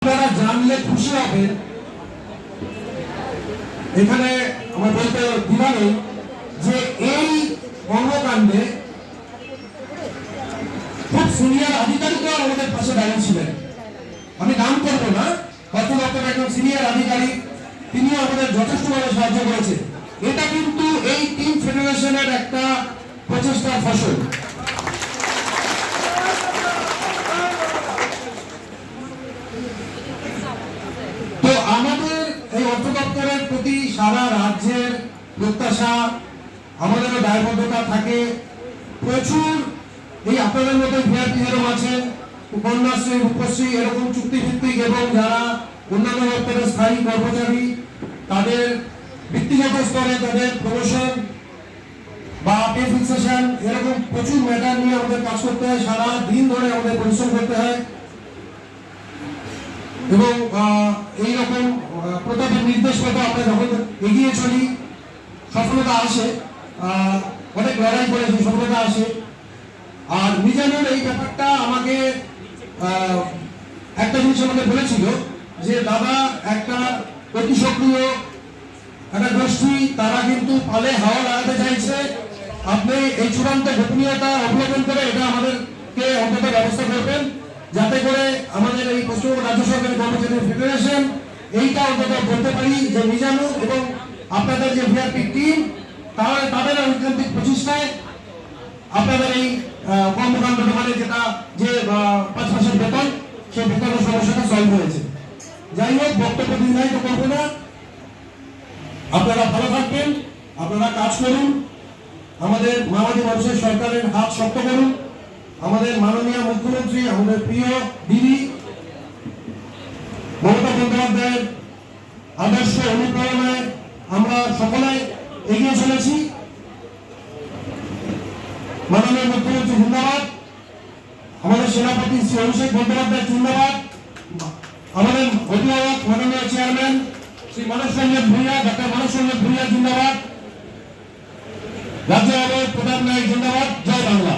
আপনারা জানলে খুশি হবেন, এখানে আমার বলতে দ্বিধা নেই যে এই কর্মকাণ্ডে খুব সিনিয়র আধিকারিকরা আমাদের পাশে দাঁড়িয়েছিলেন। আমি নাম করবো না, অর্থ দপ্তরের একজন সিনিয়র আধিকারিক, তিনিও আমাদের যথেষ্টভাবে সাহায্য করেছেন। এটা কিন্তু এই টিম ফেডারেশনের একটা প্রচেষ্টার ফসল। তো আমাদের এই অর্থ দপ্তরের প্রতি সারা রাজ্যের প্রত্যাশা, আমাদেরও দায়বদ্ধতা থাকে। প্রচুর এই আপনাদের মধ্যে ভিআরপি যেরকম আছেন, কন্যাশ্রী, রূপশ্রী, এরকম চুক্তিভিত্তিক এবং যারা অন্যান্য দপ্তরের স্থায়ী কর্মচারী, তাদের ব্যক্তিগত স্তরে তাদের প্রমোশন বা পে ফিক্সেশন, এরকম প্রচুর ম্যাটার নিয়ে আমাদের কাজ করতে হয়। সারা দিন ধরে আমাদের পরিশ্রম করতে হয় এবং এইরকম প্রতাপের নির্দেশ মতো আমরা যখন এগিয়ে চলি সফলতা আসে, অনেক লড়াই করে সেই সফলতা আসে। আর মিজানুর এই ব্যাপারটা আমাকে একটা জিনিস আমাকে বলেছিল যে দাদা, একটা অতি সক্রিয় একটা গোষ্ঠী, তারা কিন্তু পালে হাওয়া লাগাতে চাইছে, আপনি এই চূড়ান্ত গোপনীয়তা অবলম্বন করে এটা আমাদেরকে অন্তত ব্যবস্থা করবেন, যাতে করে আমাদের এই পশ্চিমবঙ্গ রাজ্য সরকারি কর্মচারী ফেডারেশন এইটা অন্তত বলতে পারি যে মিজানুর এবং আপনাদের যে ভিআরপি টিম, তাদের ঐকান্তিক প্রচেষ্টায় আপনাদের এই কর্মকাণ্ডটা, মানে যেটা যে 5 মাসের বেতন, সেই বেতনের সমস্যাটা সলভ হয়েছে। যাই হোক, বক্তব্য দীর্ঘায়িত করবো না, আপনারা ভালো থাকবেন, আপনারা কাজ করুন, আমাদের মাওবাদী মানুষের সরকারের হাত শক্ত করুন, আমাদের মাননীয় মুখ্যমন্ত্রী, আমাদের প্রিয় দিদি মমতা বন্দ্যোপাধ্যায়ের আদর্শ অনুপ্রেরণায় আমরা সকলে এগিয়ে চলেছি। মাননীয় মুখ্যমন্ত্রী জিন্দাবাদ, আমাদের সেনাপতি শ্রী অভিষেক বন্দ্যোপাধ্যায় জিন্দাবাদ, আমাদের অভিভাবক মাননীয় চেয়ারম্যান শ্রী মানস রঞ্জন ভূঁইয়া, ডক্টর মানস রঞ্জন ভূঁইয়া জিন্দাবাদ, রাজ্য প্রধান নায়ক জিন্দাবাদ। জয় বাংলা।